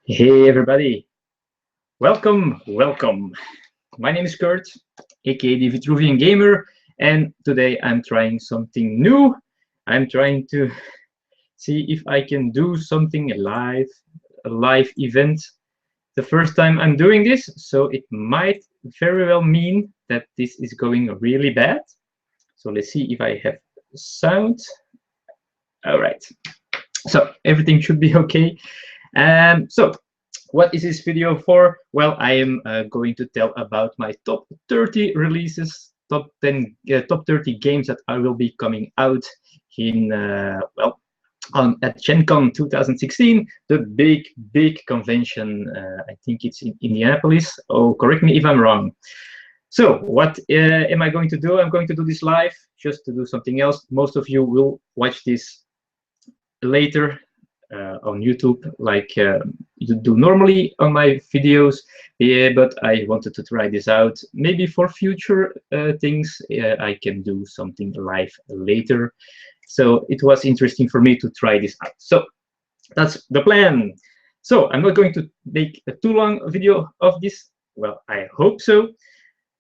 Hey everybody, welcome. My name is Kurt, aka the Vitruvian Gamer, and today I'm trying something new. I'm trying to see if I can do something live, a live event. The first time I'm doing this, so it might very well mean that this is going really bad. So let's see if I have sound. All right, so everything should be okay. So what is this video for? Well, I am going to tell about my top 30 releases, top 30 games that I will be coming out in, at Gen Con 2016, the big convention. I think it's in Indianapolis. Oh, correct me if I'm wrong. So what am I going to do? I'm going to do this live, just to do something else. Most of you will watch this later on YouTube, like you do normally on my videos. Yeah, but I wanted to try this out. Maybe for future things, I can do something live later. So it was interesting for me to try this out. So that's the plan. So I'm not going to make a too long video of this. Well, I hope so.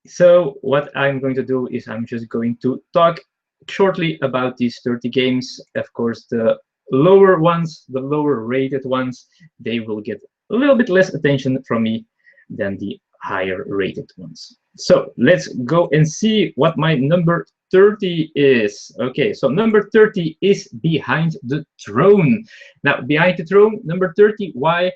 So what I'm going to do is I'm just going to talk shortly about these 30 games. Of course, the lower ones, the lower rated ones, they will get a little bit less attention from me than the higher rated ones. So let's go and see what my number 30 is. Okay, so number 30 is Behind the Throne. Now, Behind the Throne, number 30, why?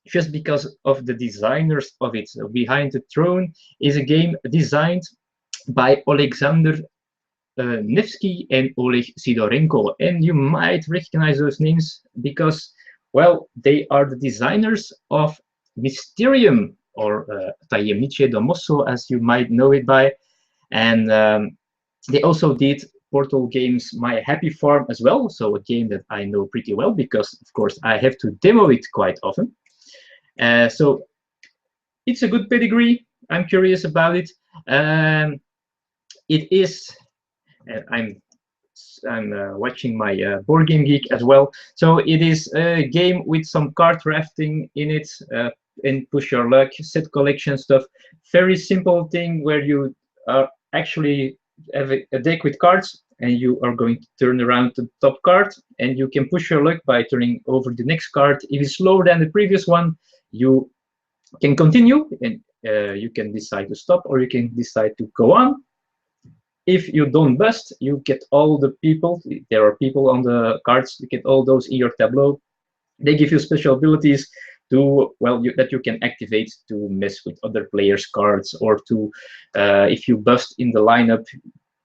Just because of the designers of it. So Behind the Throne is a game designed by Alexander Nevsky and Oleg Sidorenko. And you might recognize those names because, well, they are the designers of Mysterium, or Tajemnicze Domoso, as you might know it by. And they also did Portal Games My Happy Farm as well, so a game that I know pretty well because, of course, I have to demo it quite often. So it's a good pedigree. I'm curious about it. It is. I'm watching my Board Game Geek as well. So it is a game with some card drafting in it, and push your luck, set collection stuff. Very simple thing where you actually have a deck with cards, and you are going to turn around the top card, and you can push your luck by turning over the next card. If it's lower than the previous one, you can continue, and you can decide to stop, or you can decide to go on. If you don't bust, you get all the people. There are people on the cards. You get all those in your tableau. They give you special abilities to, well, that you can activate to mess with other players' cards, or to, if you bust in the lineup,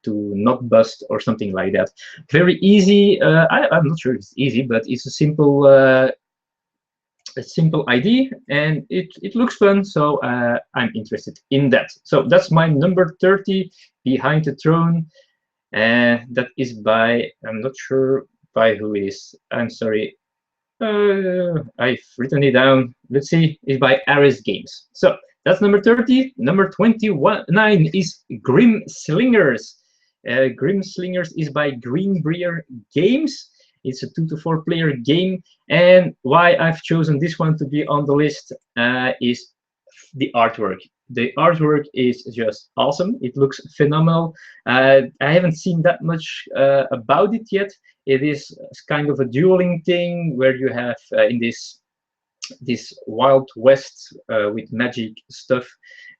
to not bust or something like that. Very easy. I'm not sure if it's easy, but it's a simple idea, and it looks fun, so I'm interested in that. So that's my number 30, Behind the Throne. That is by, I'm not sure by who it is. I'm sorry. I've written it down. Let's see. It's by Ares Games. So that's number 30. Number 29 is Grim Slingers. Grim Slingers is by Greenbrier Games. It's a 2 to 4 player game. And why I've chosen this one to be on the list is the artwork. The artwork is just awesome. It looks phenomenal. I haven't seen that much about it yet. It is kind of a dueling thing where you have in this Wild West with magic stuff,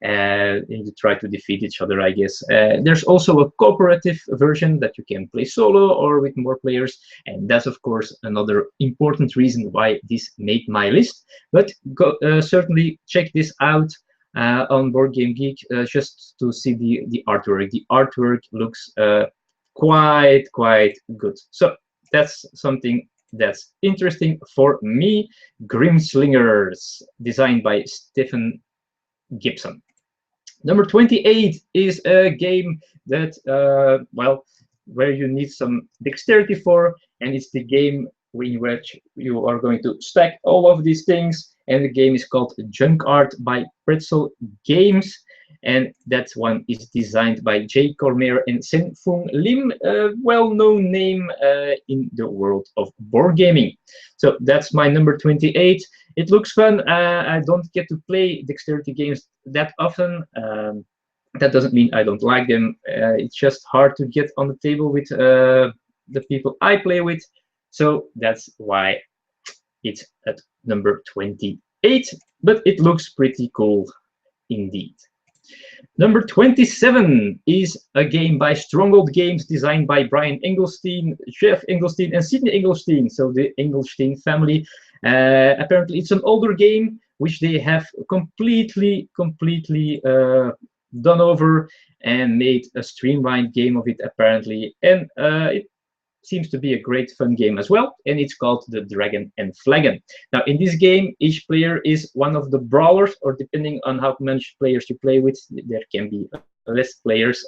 and you try to defeat each other, I guess. There's also a cooperative version that you can play solo or with more players, and that's, of course, another important reason why this made my list. But certainly check this out on Board Game Geek, just to see the artwork. The artwork looks quite good. So that's something that's interesting for me. Grimslingers, designed by Stephen Gibson. Number 28 is a game that, well, where you need some dexterity for, and it's the game in which you are going to stack all of these things, and the game is called Junk Art by Pretzel Games. and that one is designed by Jay Cormier and Sen Fung Lim, a well-known name in the world of board gaming. So that's my number 28. It looks fun. I don't get to play dexterity games that often. That doesn't mean I don't like them. It's just hard to get on the table with the people I play with. So that's why it's at number 28, but it looks pretty cool indeed. Number 27 is a game by Stronghold Games, designed by Brian Engelstein, Jeff Engelstein, and Sidney Engelstein, so the Engelstein family. Apparently, it's an older game which they have completely done over and made a streamlined game of it, apparently. And it seems to be a great fun game as well, and it's called The Dragon and Flagon. Now, in this game, each player is one of the brawlers, or depending on how much players you play with, there can be less players.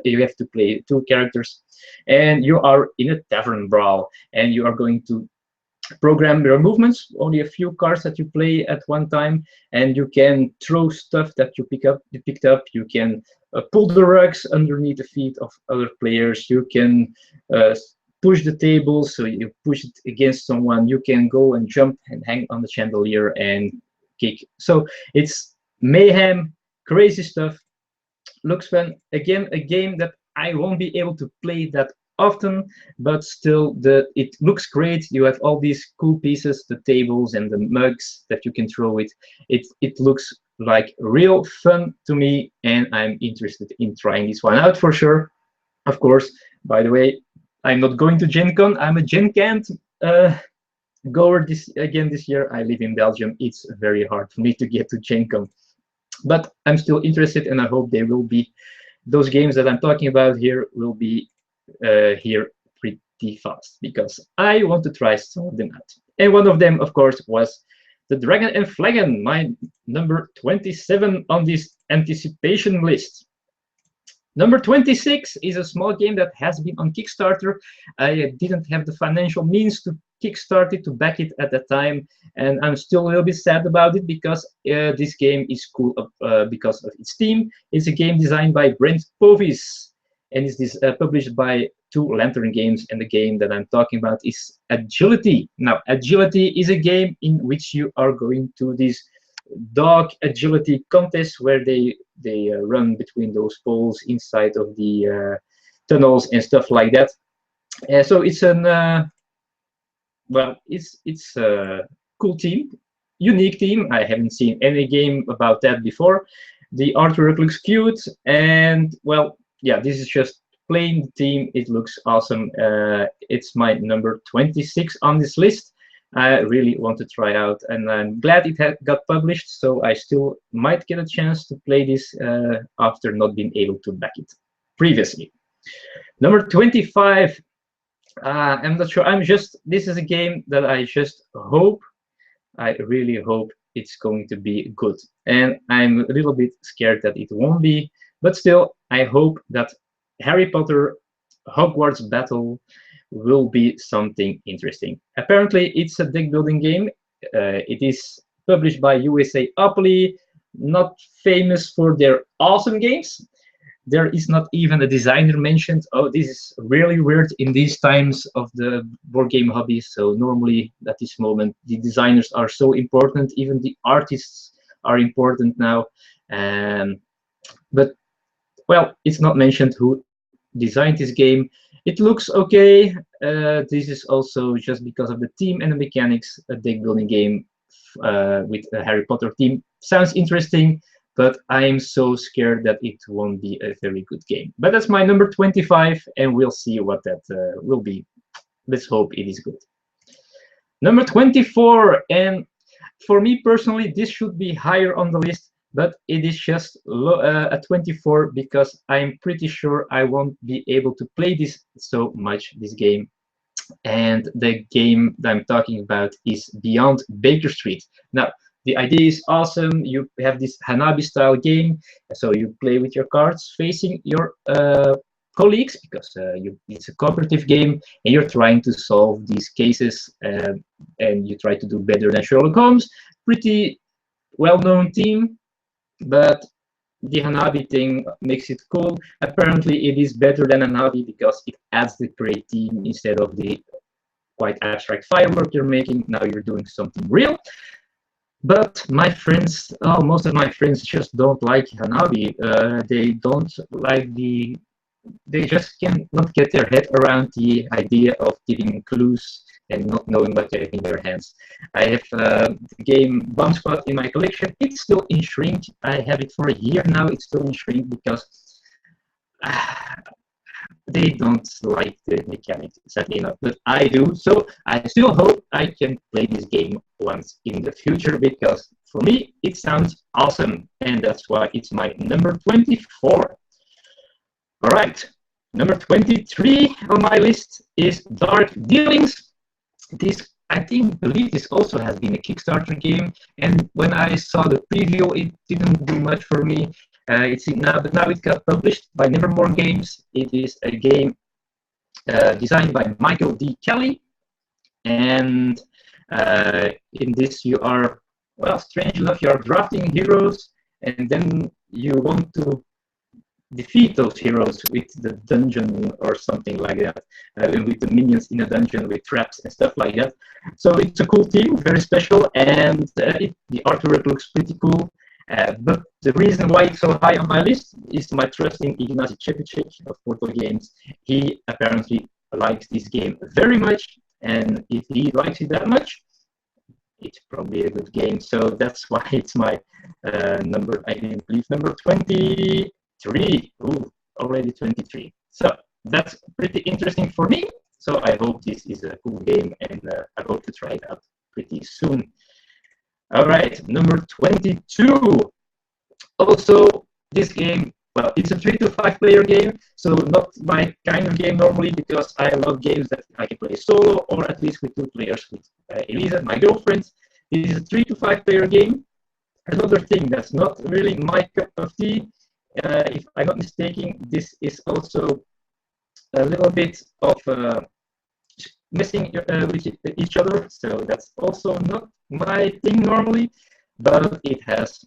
You have to play 2 characters, and you are in a tavern brawl, and you are going to program your movements, only a few cards that you play at one time, and you can throw stuff that you picked up. You can pull the rugs underneath the feet of other players. You can push the table, so you push it against someone. You can go and jump and hang on the chandelier and kick. So it's mayhem, crazy stuff. Looks fun. Again, a game that I won't be able to play that often, but still it looks great. You have all these cool pieces, the tables and the mugs that you can throw it. It looks like real fun to me, and I'm interested in trying this one out for sure. Of course, by the way, I'm not going to Gen Con. I'm a Gen Cant goer this year. I live in Belgium. It's very hard for me to get to Gen Con, but I'm still interested, and I hope they will be, those games that I'm talking about here will be here pretty fast, because I want to try some of them out. And one of them, of course, was The Dragon and Flagon, my number 27 on this anticipation list. Number 26 is a small game that has been on Kickstarter. I didn't have the financial means to kickstart it, to back it at that time, and I'm still a little bit sad about it, because this game is cool because of its theme. It's a game designed by Brent Povis, and it's published by 2 Lantern Games, and the game that I'm talking about is Agility. Now, Agility is a game in which you are going to this dog agility contest where they run between those poles inside of the tunnels and stuff like that. So it's an well, it's a cool theme, unique theme. I haven't seen any game about that before. The artwork looks cute, and well, yeah, this is just plain the theme. It looks awesome. It's my number 26 on this list. I really want to try out, and I'm glad it got published, so I still might get a chance to play this after not being able to back it previously. Number 25, I'm not sure. This is a game that I just hope, I really hope it's going to be good. And I'm a little bit scared that it won't be, but still, I hope that Harry Potter Hogwarts Battle will be something interesting. Apparently, it's a deck building game. It is published by USAopoly, not famous for their awesome games. There is not even a designer mentioned. Oh, this is really weird in these times of the board game hobby. So normally at this moment, the designers are so important. Even the artists are important now. But well, it's not mentioned who designed this game. It looks okay. This is also just because of the theme and the mechanics, a deck building game with a Harry Potter theme. Sounds interesting, but I'm so scared that it won't be a very good game. But that's my number 25, and we'll see what that will be. Let's hope it is good. Number 24, and for me personally, this should be higher on the list, but it is just a 24 because I'm pretty sure I won't be able to play this so much, this game. And the game that I'm talking about is Beyond Baker Street. Now, the idea is awesome. You have this Hanabi-style game, so you play with your cards facing your colleagues, because it's a cooperative game, and you're trying to solve these cases, and you try to do better than Sherlock Holmes. Pretty well-known team, but the Hanabi thing makes it cool. Apparently, it is better than Hanabi because it adds the great theme instead of the quite abstract firework you're making. Now you're doing something real. But my friends, oh, most of my friends just don't like Hanabi. They don't like they just cannot get their head around the idea of giving clues and not knowing what they have in their hands. I have the game Bomb Squad in my collection. It's still in shrink. I have it for a year now. It's still in shrink because they don't like the mechanics, sadly enough, but I do. So I still hope I can play this game once in the future because for me it sounds awesome, and that's why it's my number 24. All right, number 23 on my list is Dark Dealings. This, I believe this also has been a Kickstarter game, and when I saw the preview, it didn't do much for me. But now it got published by Nevermore Games. It is a game designed by Michael D. Kelly, and in this you are, well, strange enough, you are drafting heroes, and then you want to defeat those heroes with the dungeon or something like that, with the minions in a dungeon with traps and stuff like that. So it's a cool theme, very special, and the artwork looks pretty cool. But the reason why it's so high on my list is my trust in Ignacy Cepicic of Portal Games. He apparently likes this game very much, and if he likes it that much, it's probably a good game. So that's why it's my number, I believe, number 23. Ooh, already 23. So that's pretty interesting for me. So I hope this is a cool game, and I hope to try it out pretty soon. All right, number 22. Also, this game, well, it's a 3 to 5 player game, so not my kind of game normally, because I love games that I can play solo or at least with 2 players, with Elisa, my girlfriend. This is a 3 to 5 player game. Another thing that's not really my cup of tea, if I'm not mistaken, this is also a little bit of messing with each other, so that's also not my thing normally, but it has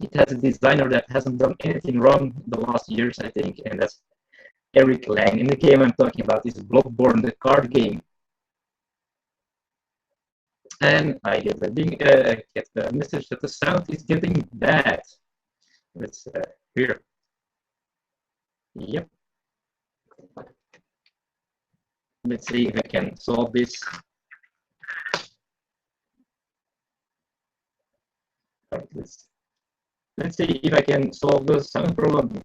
a designer that hasn't done anything wrong the last years, I think, and that's Eric Lang. And the game I'm talking about is Bloodborne, the card game. And I get a message that the sound is getting bad. Let's here. Yep. Let's see if I can solve this. Right, let's see if I can solve the sound problem.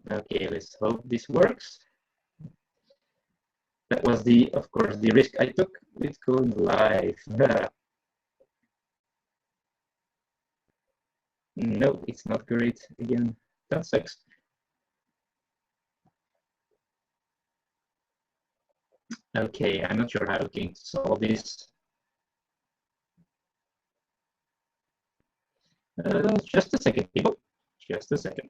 Okay, let's hope this works. That was of course, the risk I took with going live. No, it's not great again. That sucks. Okay, I'm not sure how I can solve this. Just a second, people. Just a second.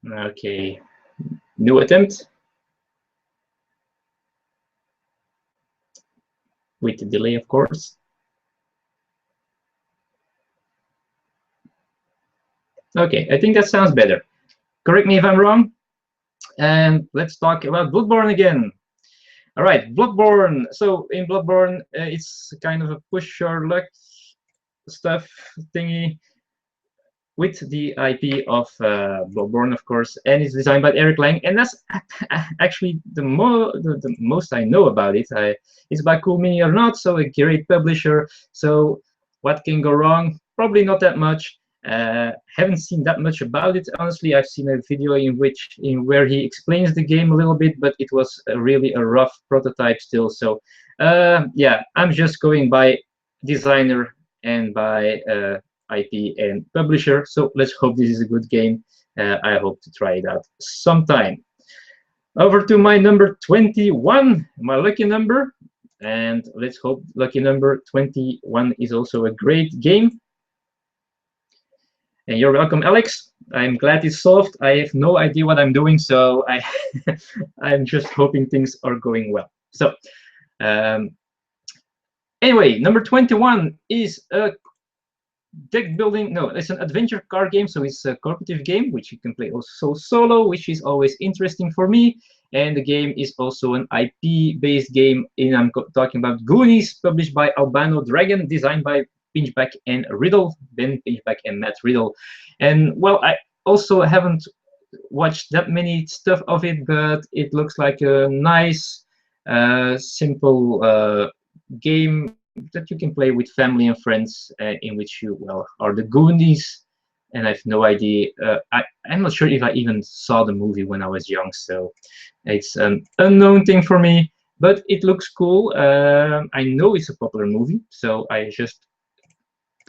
Okay, new attempt. With the delay, of course. Okay, I think that sounds better. Correct me if I'm wrong. And let's talk about Bloodborne again. All right, Bloodborne. So in Bloodborne, it's kind of a push your luck stuff thingy with the IP of Bloodborne, of course, and it's designed by Eric Lang, and that's actually the most I know about it. It's by Cool Mini or Not, so a great publisher. So what can go wrong? Probably not that much. Haven't seen that much about it, honestly. I've seen a video in where he explains the game a little bit, but it was really a rough prototype still. So yeah, I'm just going by designer and by IP and publisher. So let's hope this is a good game. I hope to try it out sometime. Over to my number 21, my lucky number. And let's hope lucky number 21 is also a great game. And you're welcome, Alex. I'm glad it's solved. I have no idea what I'm doing, so I'm just hoping things are going well. So anyway, number 21 is a deck building. No, it's an adventure card game, so it's a cooperative game, which you can play also solo, which is always interesting for me. And the game is also an IP-based game. I'm talking about Goonies, published by Albano Dragon, designed by Pinchback and Riddle, Ben Pinchback and Matt Riddle. And well, I also haven't watched that many stuff of it, but it looks like a nice, simple game that you can play with family and friends, in which you, well, are the Goonies. And I have no idea. I'm not sure if I even saw the movie when I was young, so it's an unknown thing for me. But it looks cool. I know it's a popular movie, so I just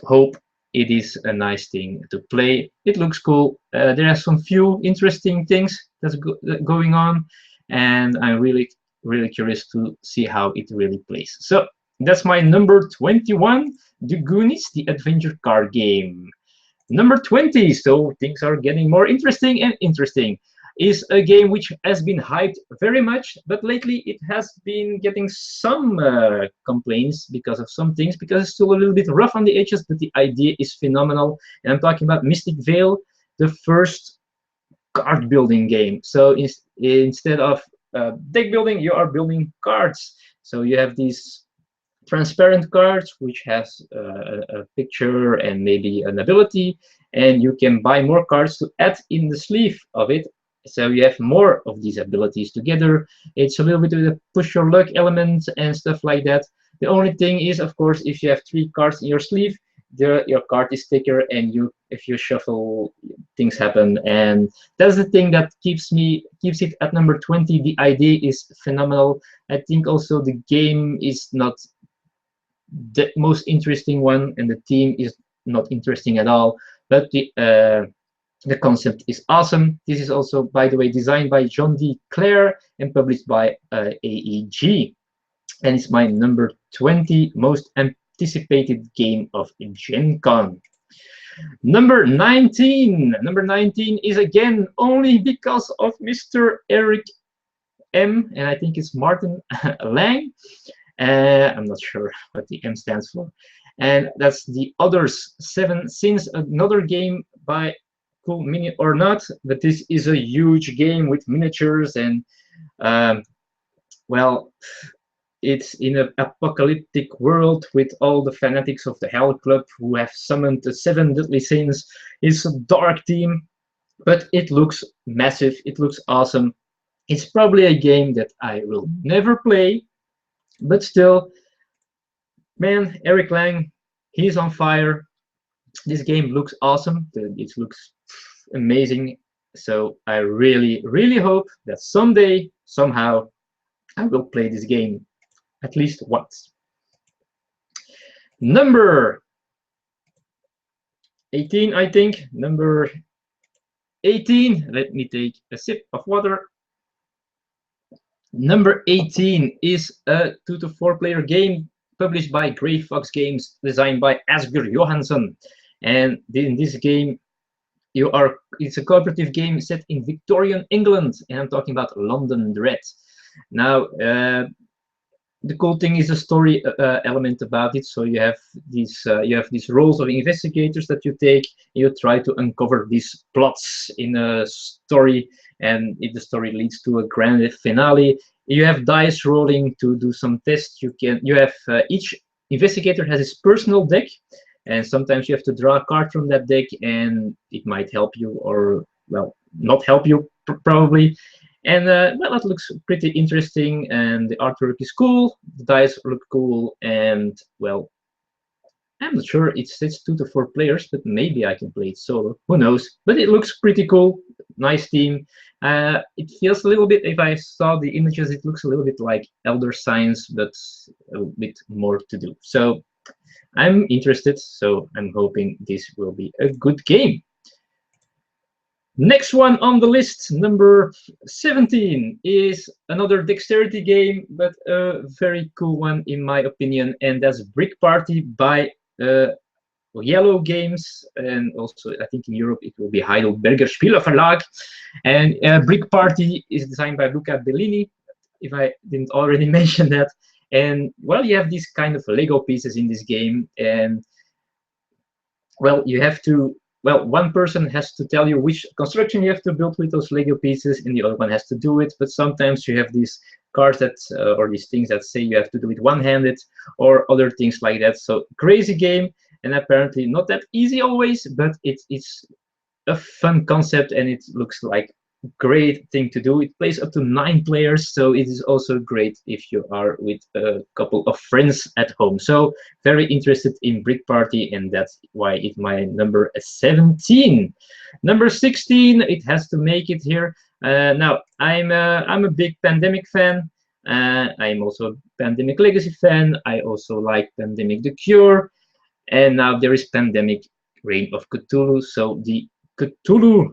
hope it is a nice thing to play. It looks cool. There are some few interesting things that's going on, and I'm really curious to see how it really plays. So that's my number 21, The Goonies, the adventure card game. Number 20, so things are getting more interesting and interesting, is a game which has been hyped very much, but lately it has been getting some complaints because of some things, because it's still a little bit rough on the edges, but the idea is phenomenal. And I'm talking about Mystic Vale, the first card building game. So instead of deck building, you are building cards. So you have these transparent cards which has a picture and maybe an ability, and you can buy more cards to add in the sleeve of it, so you have more of these abilities together. It's a little bit of a push your luck element and stuff like that. The only thing is, of course, if you have 3 cards in your sleeve, your card is thicker, and if you shuffle, things happen. And that's the thing that keeps it at number 20. The idea is phenomenal. I think also the game is not the most interesting one, and the theme is not interesting at all, but the concept is awesome. This is also, by the way, designed by John D. Clare and published by AEG, and it's my number 20 most anticipated game of Gen Con. Number 19 is again only because of Mr. Eric M, and I think it's Martin Lang. I'm not sure what the M stands for. And that's The Others 7 Sins, another game by Cool Mini or Not, but this is a huge game with miniatures, and well, it's in an apocalyptic world with all the fanatics of the Hell Club who have summoned the 7 deadly sins. It's a dark theme, but it looks massive. It looks awesome. It's probably a game that I will never play, but still, man, Eric Lang, he's on fire. This game looks awesome. It looks amazing. So I really hope that someday, somehow, I will play this game at least once. Number 18, I think. Number 18. Let me take a sip of water. Number 18 is a 2 to 4 player game published by Grey Fox Games, designed by Asger Johansson. And in this game, it's a cooperative game set in Victorian England, and I'm talking about London Dread. Now, the cool thing is the story element about it. So you have these roles of investigators that you take. You try to uncover these plots in a story, and if the story leads to a grand finale, you have dice rolling to do some tests. Each investigator has his personal deck, and sometimes you have to draw a card from that deck, and it might help you or, well, not help you probably. And well, that looks pretty interesting, and the artwork is cool, the dice look cool, and, well, I'm not sure it says 2 to 4 players, but maybe I can play it solo, who knows. But it looks pretty cool, nice theme. It feels a little bit, if I saw the images, it looks a little bit like Elder Signs, but a bit more to do. So I'm interested, so I'm hoping this will be a good game. Next one on the list, number 17, is another dexterity game, but a very cool one in my opinion, and that's Brick Party by Yellow Games, and also I think in Europe it will be Heidelberger Spielerverlag. And Brick Party is designed by Luca Bellini, if I didn't already mention that. And well, you have these kind of Lego pieces in this game, and well, you have to, well, one person has to tell you which construction you have to build with those Lego pieces, and the other one has to do it. But sometimes you have these cards that, or these things that say you have to do it one-handed, or other things like that. So crazy game, and apparently not that easy always, but it's a fun concept, and it looks like great thing to do. It plays up to 9 players, so it is also great if you are with a couple of friends at home. So very interested in Brick Party, and that's why it's my number 17. Number 16, it has to make it here. Now I'm a big Pandemic fan. I'm also a Pandemic Legacy fan. I also like Pandemic The Cure, and now there is Pandemic Reign of Cthulhu. So the Cthulhu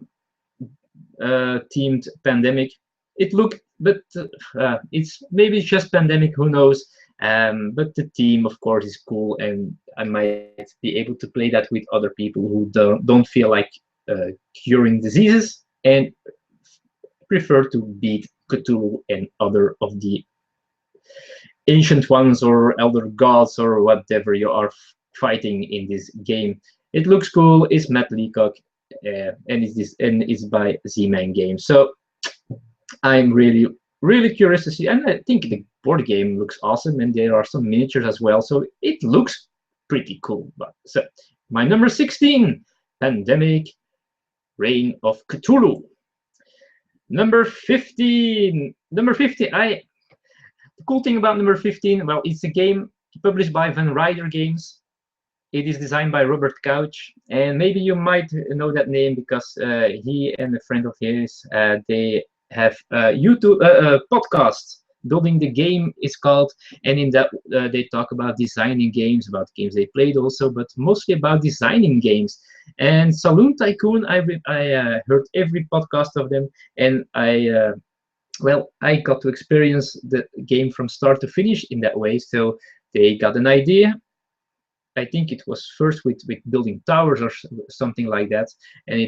themed Pandemic. It looked, but it's maybe just Pandemic, who knows? But the theme, of course, is cool, and I might be able to play that with other people who don't feel like curing diseases and prefer to beat Cthulhu and other of the ancient ones or elder gods or whatever you are fighting in this game. It looks cool. It's Matt Leacock, and it's by Z-Man Games. So I'm really curious to see, and I think the board game looks awesome, and there are some miniatures as well. So it looks pretty cool. But so my number 16, Pandemic Reign of Cthulhu. Number 15. The cool thing about number 15, well, it's a game published by Van Ryder Games. It is designed by Robert Couch, and maybe you might know that name because he and a friend of his, they have a YouTube podcast. Building the Game is called, and in that they talk about designing games, about games they played also, but mostly about designing games. And Saloon Tycoon, I heard every podcast of them, and well, I got to experience the game from start to finish in that way. So they got an idea. I think it was first with building towers or something like that, and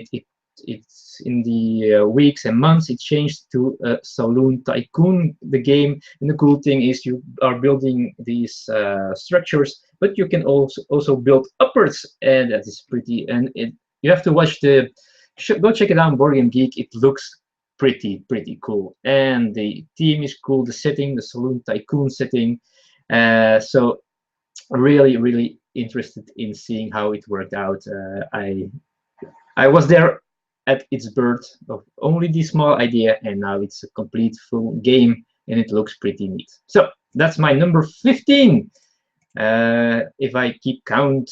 it's in the weeks and months it changed to Saloon Tycoon, the game. And the cool thing is you are building these structures, but you can also build upwards, and that is pretty. And you have to watch go check it out on Board Game Geek. It looks pretty cool, and the theme is cool. The setting, the Saloon Tycoon setting. So really interested in seeing how it worked out. I was there at its birth of only this small idea, and now it's a complete full game, and it looks pretty neat. So that's my number 15, if I keep count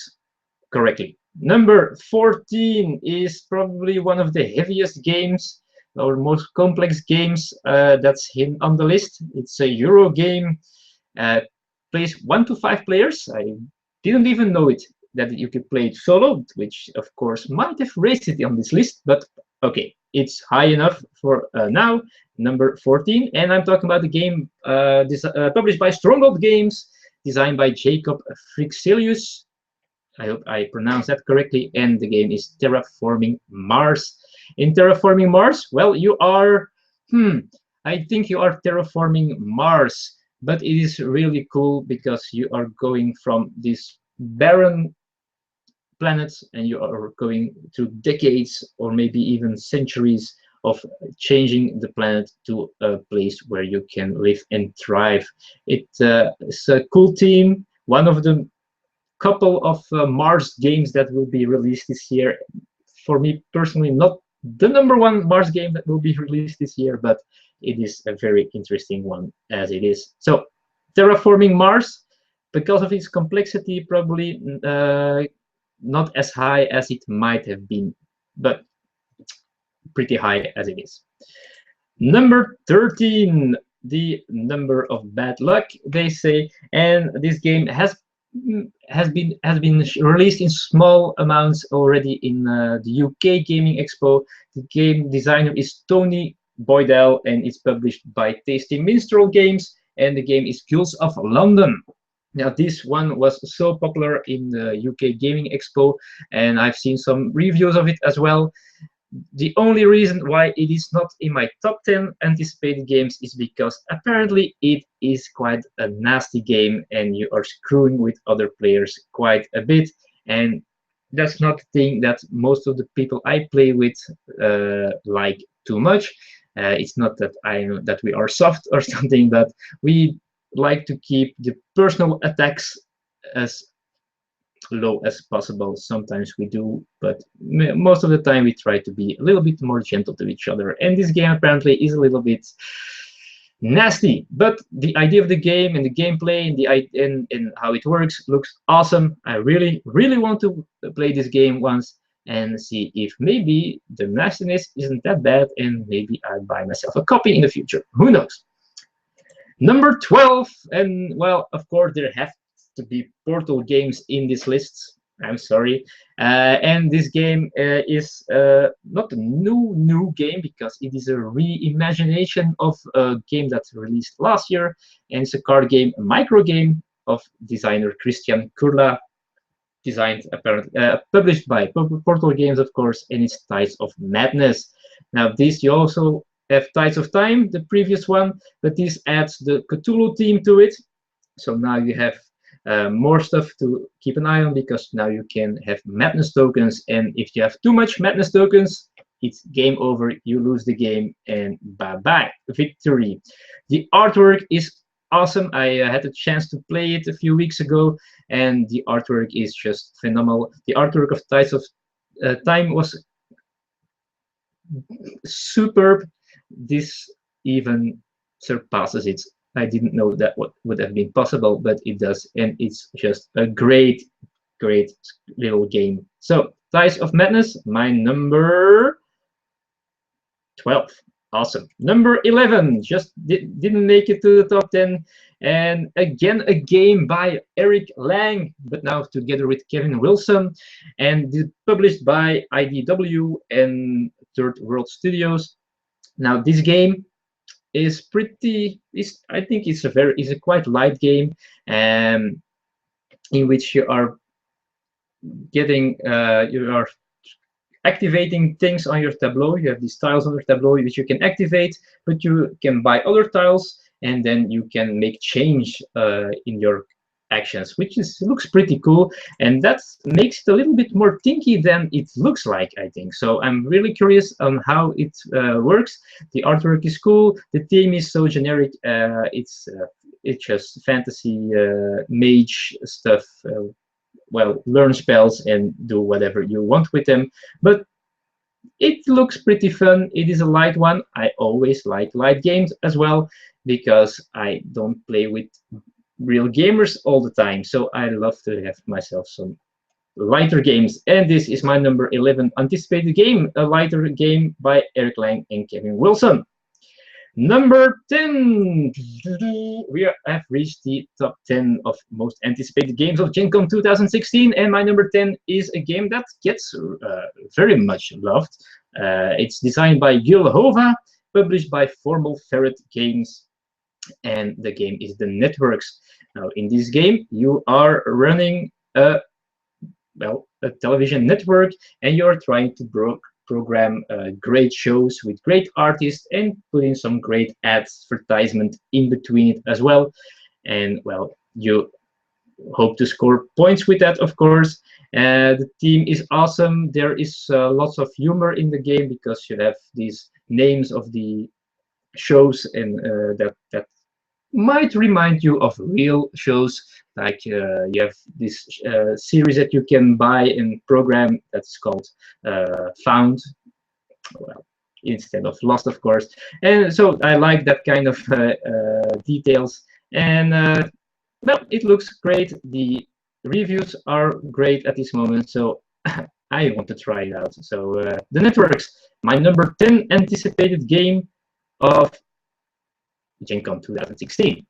correctly. Number 14 is probably one of the heaviest games or most complex games that's hidden on the list. It's a Euro game. Plays 1 to 5 players. I didn't even know that you could play it solo, which of course might have raised it on this list, but okay, it's high enough for now. Number 14, and I'm talking about the game published by Stronghold Games, designed by Jacob Frixelius. I hope I pronounced that correctly, and the game is Terraforming Mars. In Terraforming Mars, well, you are, I think you are terraforming Mars. But it is really cool because you are going from this barren planet, and you are going through decades or maybe even centuries of changing the planet to a place where you can live and thrive. It's a cool theme. One of the couple of Mars games that will be released this year. For me personally, not the #1 Mars game that will be released this year, but it is a very interesting one as it is. So Terraforming Mars, because of its complexity, probably not as high as it might have been, but pretty high as it is. Number 13, the number of bad luck, they say, and this game has has been released in small amounts already in the UK Gaming Expo. The game designer is Tony Boydell, and it's published by Tasty Minstrel Games, and the game is Gules of London. Now, this one was so popular in the UK Gaming Expo, and I've seen some reviews of it as well. The only reason why it is not in my top 10 anticipated games is because apparently it is quite a nasty game and you are screwing with other players quite a bit, and that's not the thing that most of the people I play with like too much. It's not that that we are soft or something, but we like to keep the personal attacks as low as possible. Sometimes we do, but most of the time we try to be a little bit more gentle to each other. And this game apparently is a little bit nasty, but the idea of the game and the gameplay and how it works looks awesome. I really want to play this game once and see if maybe the nastiness isn't that bad, and maybe I buy myself a copy in the future. Who knows? Number 12, and well, of course there have to be Portal games in this list. I'm sorry. And this game is not a new game, because it is a reimagination of a game that's released last year, and it's a card game, a micro game of designer Christian Kurla, designed apparently published by Portal Games, of course, and it's Tides of Madness. Now, this you also have Tides of Time, the previous one, but this adds the Cthulhu theme to it. So now you have more stuff to keep an eye on, because now you can have madness tokens, and if you have too much madness tokens, it's game over. You lose the game, and bye-bye, victory. The artwork is awesome. I had a chance to play it a few weeks ago, and the artwork is just phenomenal. The artwork of Tides of Time was superb. This even surpasses it. I didn't know that what would have been possible, but it does, and it's just a great little game. So, Tides of Madness, my number 12. Awesome. Number 11, just didn't make it to the top 10, and again a game by Eric Lang, but now together with Kevin Wilson, and published by IDW and Third World Studios. Now, this game is I think it's a quite light game, in which you are activating things on your tableau. You have these tiles on your tableau which you can activate, but you can buy other tiles, and then you can make change in your actions, which looks pretty cool, and that makes it a little bit more thinky than it looks like, I think. So I'm really curious on how it works. The artwork is cool. The theme is so generic. It's just fantasy mage stuff. Well, learn spells and do whatever you want with them, but it looks pretty fun. It is a light one. I always like light games as well, because I don't play with real gamers all the time, so I love to have myself some lighter games, and this is my number 11 anticipated game, a lighter game by Eric Lang and Kevin Wilson. Number 10, we have reached the top 10 of most anticipated games of Gen Con 2016, and my number 10 is a game that gets very much loved. It's designed by Gil Hova, published by Formal Ferret Games, and the game is The Networks. Now, in this game, you are running a television network, and you're trying to program great shows with great artists and put in some great advertisement in between it as well. And well, you hope to score points with that, of course. The theme is awesome. There is lots of humor in the game, because you have these names of the shows, and that might remind you of real shows. Like you have this series that you can buy and program that's called Found, well, instead of Lost, of course. And so I like that kind of details. And well, it looks great. The reviews are great at this moment, so I want to try it out. So The Networks, my number 10 anticipated game of Gen Con 2016.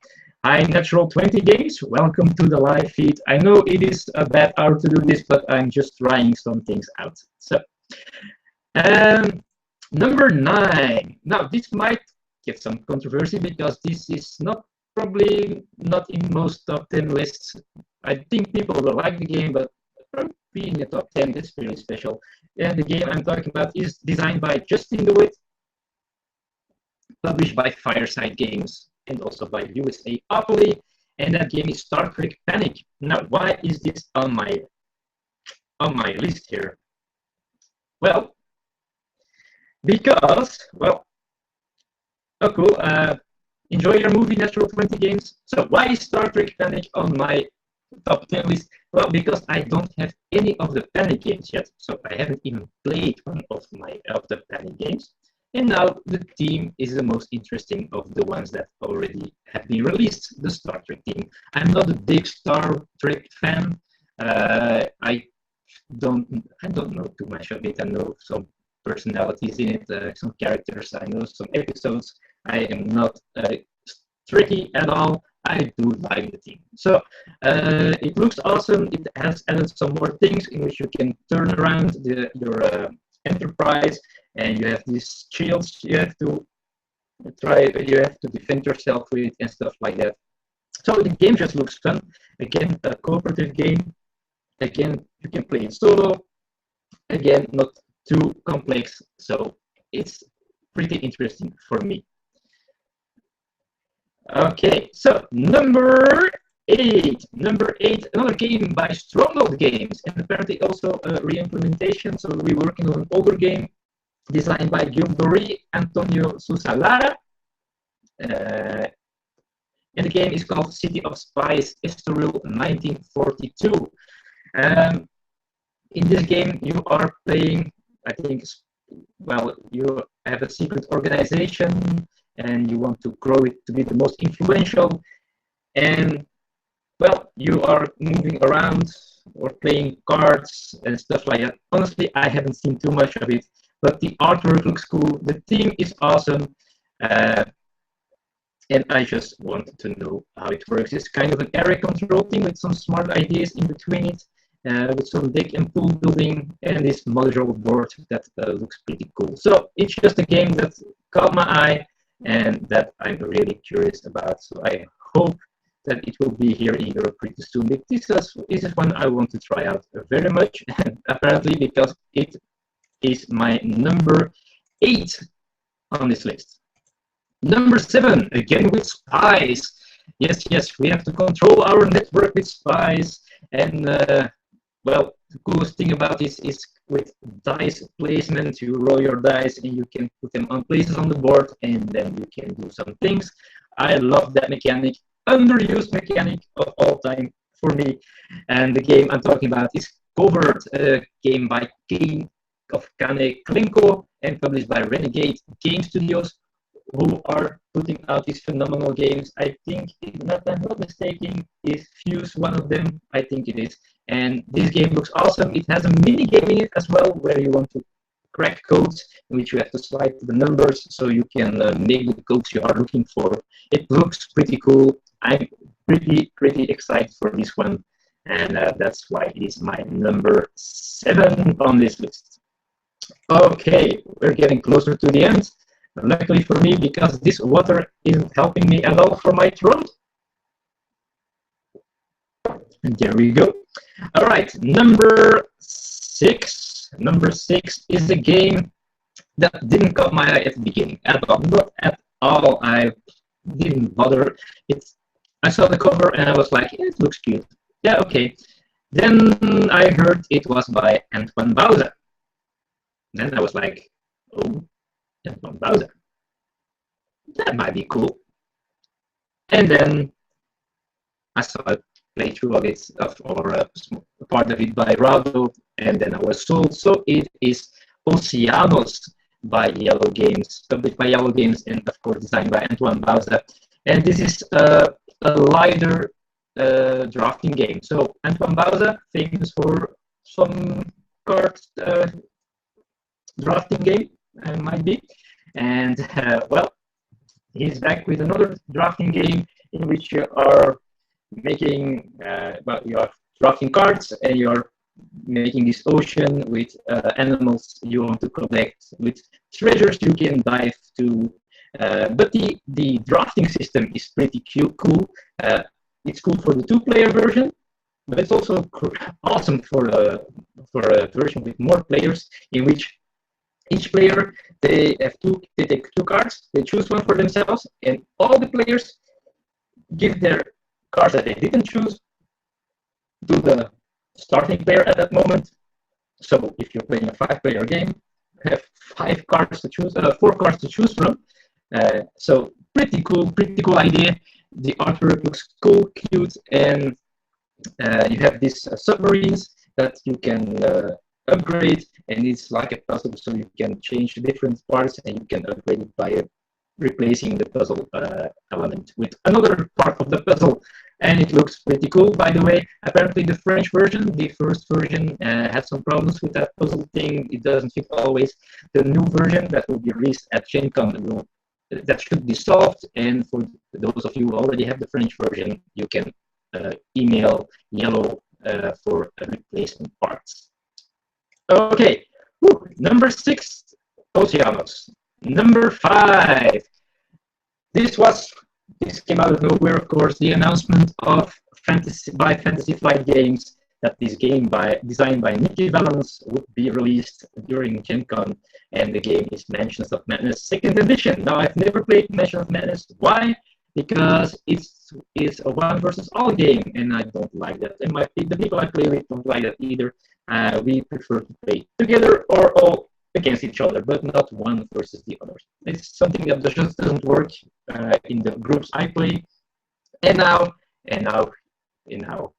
Hi, Natural 20 Games. Welcome to the live feed. I know it is a bad hour to do this, but I'm just trying some things out. So, number 9. Now, this might get some controversy because this is probably not in most top 10 lists. I think people will like the game, but being a top 10 is really special. And the game I'm talking about is designed by Justin DeWitt, published by Fireside Games, and also by USA Opoly, and that game is Star Trek Panic. Now, why is this on my list here? Well, because, well, oh cool, enjoy your movie Natural 20 Games. So why is Star Trek Panic on my top 10 list? Well, because I don't have any of the Panic games yet, so I haven't even played one of the Panic games. And now the team is the most interesting of the ones that already have been released, the Star Trek team. I'm not a big Star Trek fan. I don't know too much of it. I know some personalities in it, some characters. I know some episodes. I am not tricky at all. I do like the team. So it looks awesome. It has added some more things in which you can turn around your Enterprise, and you have these shields you have to defend yourself with and stuff like that. So the game just looks fun. Again, a cooperative game. Again, you can play it solo. Again, not too complex, so it's pretty interesting for me. Okay, so number 8, another game by Stronghold Games, and apparently also a re-implementation. So we're working on an older game designed by Guillaume Doré, Antonio Susalara, and the game is called City of Spies, Estoril 1942. In this game, you are playing, I think, well, you have a secret organization, and you want to grow it to be the most influential, and well, you are moving around or playing cards and stuff like that. Honestly, I haven't seen too much of it, but the artwork looks cool. The theme is awesome, and I just wanted to know how it works. It's kind of an area control thing with some smart ideas in between it, with some deck and pool building, and this module board that looks pretty cool. So it's just a game that caught my eye and that I'm really curious about. So I hope that it will be here in Europe pretty soon. This is one I want to try out very much, apparently because it is my number 8 on this list. Number 7, again with spies. Yes, we have to control our network with spies. And well, the coolest thing about this is with dice placement. You roll your dice and you can put them on places on the board, and then you can do some things. I love that mechanic. Underused mechanic of all time for me. And the game I'm talking about is Covert, a game by Kane of Kane Klinko and published by Renegade Game Studios, who are putting out these phenomenal games. I think, if I'm not mistaken, is Fuse one of them. I think it is. And this game looks awesome. It has a mini game in it as well, where you want to crack codes in which you have to slide the numbers so you can make the codes you are looking for. It looks pretty cool. I'm pretty excited for this one, and that's why it is my number 7 on this list. Okay, we're getting closer to the end. Luckily for me, because this water isn't helping me at all for my throat. And there we go. All right, number 6. Number 6 is a game that didn't caught my eye at the beginning at all. Not at all. I didn't bother. I saw the cover and I was like, it looks cute. Yeah, okay. Then I heard it was by Antoine Bauza. Then I was like, oh, Antoine Bauza. That might be cool. And then I saw a playthrough of it, or a part of it by Rado, and then I was sold. So it is Oceanos by Yellow Games, published by Yellow Games, and of course designed by Antoine Bauza. And this is a lighter drafting game. So Antoine Bauza, famous for some card drafting game, might be. And well, he's back with another drafting game, in which you are making, well, you are drafting cards and you are making this ocean with animals you want to collect, with treasures you can dive to. But the drafting system is pretty cool. It's cool for the two-player version, but it's also awesome for a version with more players, in which each player they take two cards, they choose one for themselves, and all the players give their cards that they didn't choose to the starting player at that moment. So if you're playing a 5-player game, you have 4 cards to choose from. So pretty cool idea. The artwork looks cool, cute, and you have these submarines that you can upgrade, and it's like a puzzle, so you can change different parts and you can upgrade it by replacing the puzzle element with another part of the puzzle. And it looks pretty cool, by the way. Apparently the French version, the first version, had some problems with that puzzle thing. It doesn't fit always. The new version that will be released at Gen Con, that should be solved. And for those of you who already have the French version, you can email Yellow for replacement parts. Okay, number 6, Oceanos. Number 5. This came out of nowhere, of course, the announcement of Fantasy Flight Games, that this game designed by Nicky Valens would be released during Gen Con, and the game is Mansions of Madness 2nd edition. Now, I've never played Mansions of Madness. Why? Because it's a one versus all game, and I don't like that. And the people I play with don't like that either. We prefer to play together or all against each other, but not one versus the other. It's something that just doesn't work in the groups I play. And now,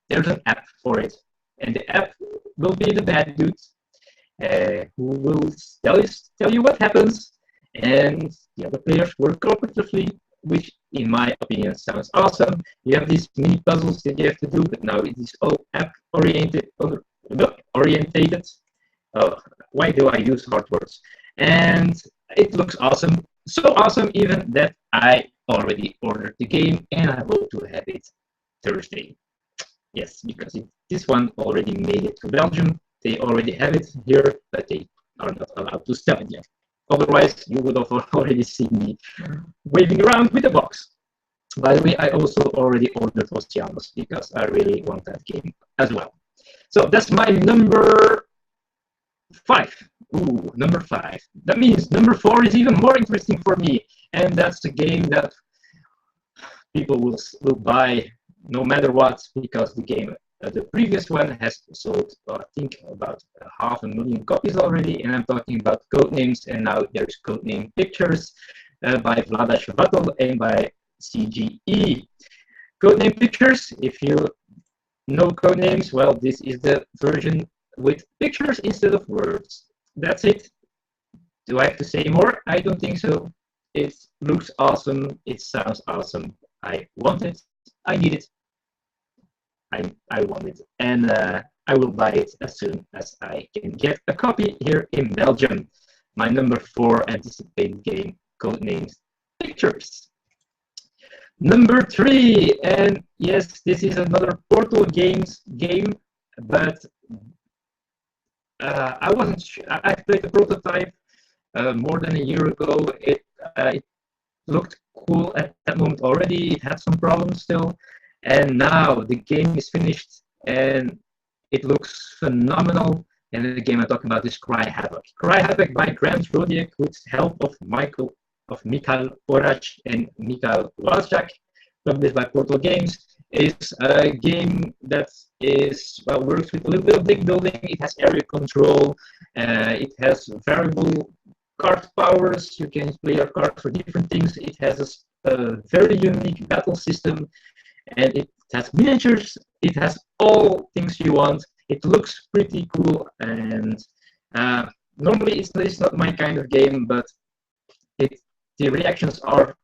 there's an app for it, and the app will be the bad dudes who will tell you what happens, and the other players work cooperatively, which, in my opinion, sounds awesome. You have these mini puzzles that you have to do, but now it is all app orientated. Why do I use hard words? And it looks awesome. So awesome even that I already ordered the game and I hope to have it Thursday. Yes, because this one already made it to Belgium. They already have it here, but they are not allowed to sell it yet. Otherwise, you would have already seen me waving around with the box. By the way, I also already ordered Oceanos because I really want that game as well. So that's my number 5. Ooh, number 5. That means number 4 is even more interesting for me, and that's the game that people will buy no matter what, because the game, the previous one, has sold, I think, about 500,000 copies already, and I'm talking about Codenames, and now there's Codename Pictures by Vlada Shvatl and by CGE. Codename Pictures, if you know Codenames, well, this is the version with pictures instead of words. That's it. Do I have to say more? I don't think so. It looks awesome. It sounds awesome. I want it. I need it. I want it. And I will buy it as soon as I can get a copy here in Belgium. My number 4 anticipated game, Codenames Pictures. Number 3, and yes, this is another Portal Games game, but I wasn't sure. I played the prototype more than a year ago. It looked cool at that moment already. It had some problems still, and now the game is finished and it looks phenomenal. And the game I'm talking about is Cry Havoc. Cry Havoc by Grant Rodiak with help of Mikhail Orach and Mikhail Walczak, published by Portal Games. Is a game that works with a little bit of deck building. It has area control. It has variable card powers. You can play your cards for different things. It has a very unique battle system, and it has miniatures. It has all things you want. It looks pretty cool, and normally it's not my kind of game, but the reactions are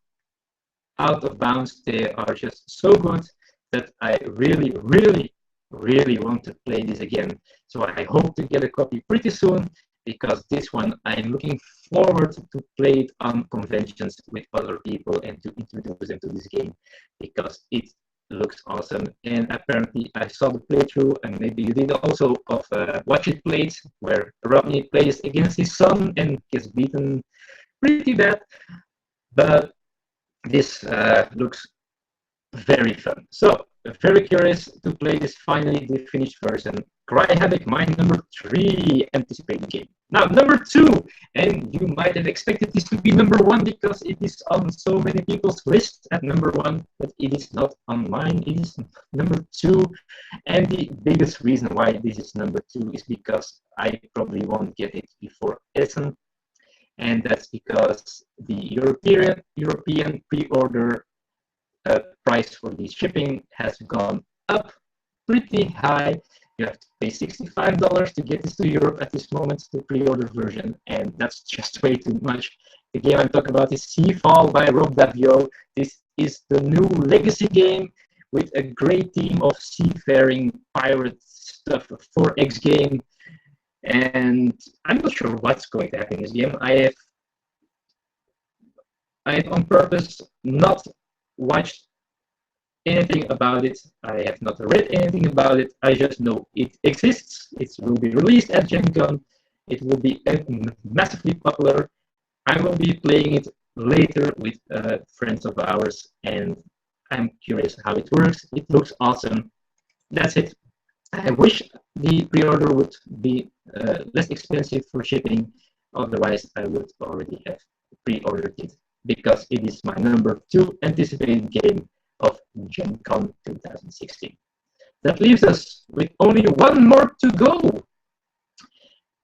out of bounds. They are just so good that I really, really, really want to play this again. So I hope to get a copy pretty soon, because this one I'm looking forward to play it on conventions with other people and to introduce them to this game because it looks awesome. And apparently, I saw the playthrough, and maybe you did also, of Watch It Played, where Rodney plays against his son and gets beaten pretty bad. But this looks very fun. So, very curious to play this finally the finished version. Cry Havoc, my number 3 anticipated game. Now, number 2, and you might have expected this to be number 1 because it is on so many people's list at number 1, but it is not on mine. It is number 2, and the biggest reason why this is number 2 is because I probably won't get it before Essen, and that's because the European pre-order price for the shipping has gone up pretty high. You have to pay $65 to get this to Europe at this moment, the pre-order version, and that's just way too much. The game I'm talking about is Seafall by Rob Davio. This is the new legacy game with a great team of seafaring pirate stuff, a 4X game, and I'm not sure what's going to happen in this game. I have on purpose not watched anything about it. I have not read anything about it. I just know it exists. It will be released at Gen Con. It will be massively popular. I will be playing it later with friends of ours, and I'm curious how it works. It looks awesome. That's it. I wish the pre-order would be less expensive for shipping. Otherwise, I would already have pre-ordered it because it is my number 2 anticipated game of Gen Con 2016. That leaves us with only one more to go.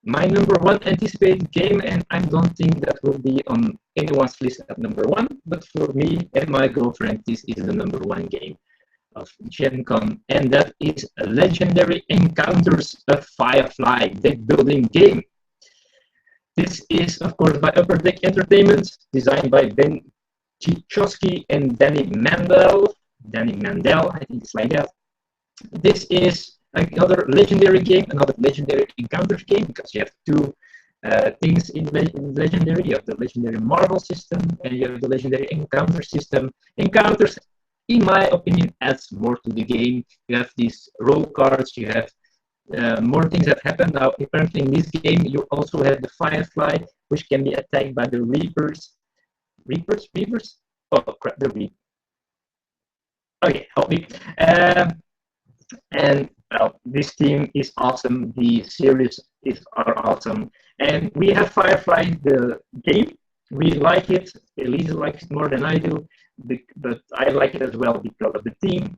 My number 1 anticipated game, and I don't think that will be on anyone's list at number 1, but for me and my girlfriend, this is the number 1 game of Gen Con, and that is Legendary Encounters, a Firefly deck building game. This is, of course, by Upper Deck Entertainment, designed by Ben Chichowski and Danny Mandel. I think it's like that. This is another legendary game, another legendary encounters game, because you have two things in legendary. You have the legendary Marvel system and you have the legendary encounter system. Encounters, in my opinion, adds more to the game. You have these roll cards, you have more things that happen. Now, apparently in this game, you also have the Firefly, which can be attacked by the Reapers. Reapers? Oh crap, the Reapers. Okay, help me. And well, this team is awesome. The series are awesome. And we have Firefly, the game. We like it. Elisa likes it more than I do, but I like it as well because of the team.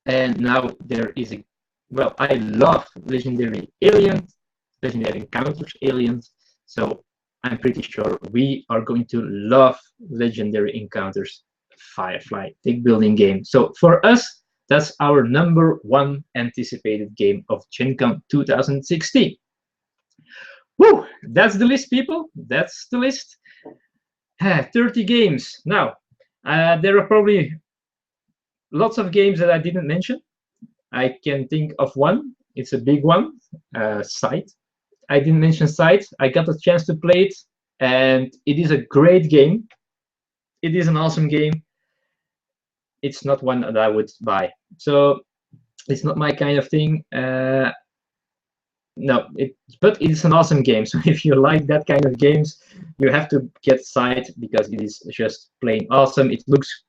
And now there is a, well, I love legendary aliens, legendary encounters aliens. So I'm pretty sure we are going to love legendary encounters Firefly deck building game. So for us, that's our number 1 anticipated game of Gen Con 2016. Woo! That's the list, people. That's the list. 30 games. Now, there are probably lots of games that I didn't mention. I can think of one. It's a big one. Sight. I didn't mention Sight. I got a chance to play it, and it is a great game. It is an awesome game. It's not one that I would buy. So it's not my kind of thing. No, but it's an awesome game. So if you like that kind of games, you have to get Sight because it is just plain awesome. It looks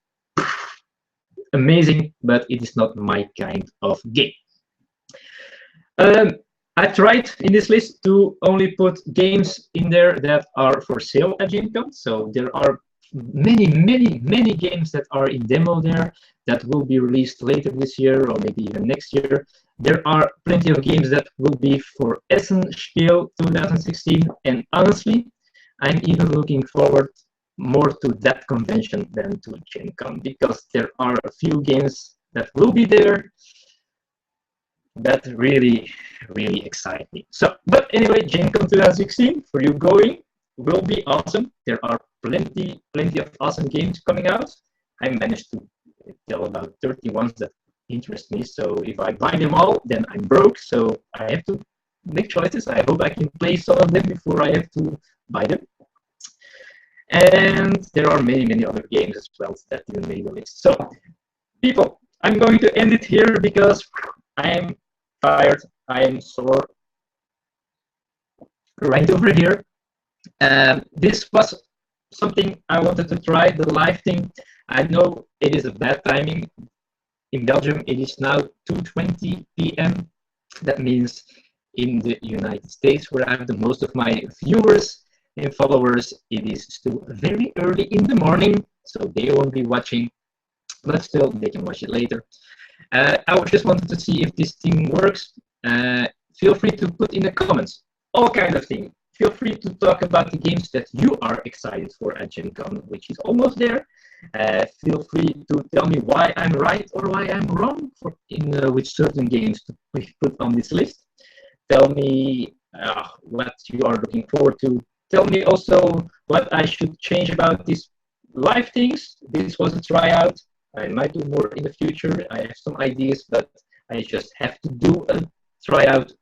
amazing, but it is not my kind of game. I tried in this list to only put games in there that are for sale at Gen Con. So there are many games that are in demo there that will be released later this year or maybe even next year. There are plenty of games that will be for Essen Spiel 2016, and honestly, I'm even looking forward more to that convention than to Gen Con because there are a few games that will be there that really excite me. So, but anyway, Gen Con 2016 for you going will be awesome. There are plenty of awesome games coming out. I managed to tell about 30 ones that interest me. So if I buy them all, then I'm broke. So I have to make choices. I hope I can play some of them before I have to buy them. And there are many other games as well that didn't make the list. So, people, I'm going to end it here because I am tired. I am sore right over here. This was something I wanted to try, the live thing. I know it is a bad timing. In Belgium, it is now 2:20 p.m. That means in the United States, where I have the most of my viewers and followers, it is still very early in the morning, so they won't be watching, but still they can watch it later. I just wanted to see if this thing works. Feel free to put in the comments all kind of things. Feel free to talk about the games that you are excited for at Gen Con, which is almost there. Feel free to tell me why I'm right or why I'm wrong with certain games to put on this list. Tell me what you are looking forward to. Tell me also what I should change about these live things. This was a tryout. I might do more in the future. I have some ideas, but I just have to do a tryout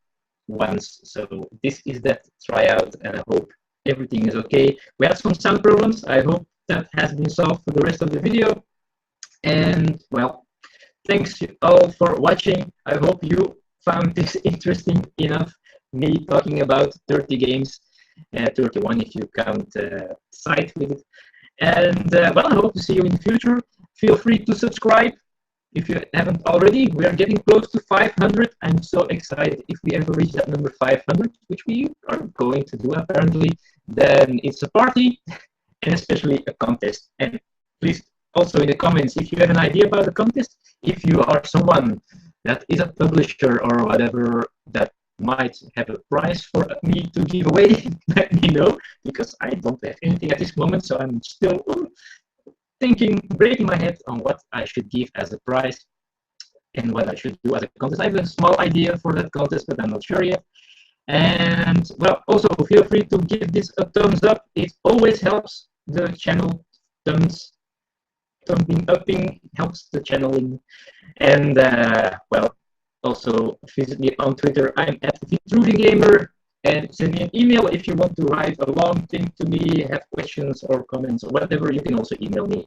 once. So this is that tryout, and I hope everything is okay. We had some sound problems. I hope that has been solved for the rest of the video. And well, thanks all for watching. I hope you found this interesting enough. Me talking about 30 games, 31 if you count side with it. And well, I hope to see you in the future. Feel free to subscribe if you haven't already. We are getting close to 500. I'm so excited if we ever reach that number 500, which we are going to do apparently. Then it's a party and especially a contest. And please also in the comments if you have an idea about the contest. If you are someone that is a publisher or whatever that might have a prize for me to give away, let me know, because I don't have anything at this moment. So I'm still breaking my head on what I should give as a prize and what I should do as a contest. I have a small idea for that contest, but I'm not sure yet. And well, also feel free to give this a thumbs up. It always helps the channel. Thumbing upping helps the channeling. And well, also visit me on Twitter. I'm at Vitruvian Gamer. And send me an email if you want to write a long thing to me, have questions or comments or whatever. You can also email me.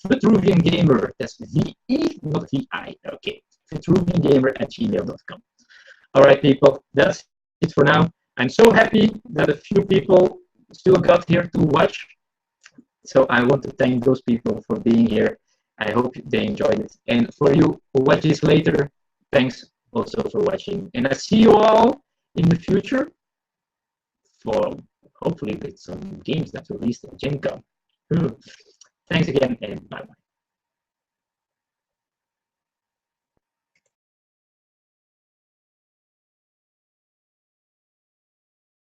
Vitruvian Gamer. That's V-E, not V-I. Okay. VitruvianGamer@gmail.com. All right, people. That's it for now. I'm so happy that a few people still got here to watch. So I want to thank those people for being here. I hope they enjoyed it. And for you who watch this later, thanks also for watching. And I see you all in the future for hopefully with some games that released at Gen Con. Thanks again and bye bye.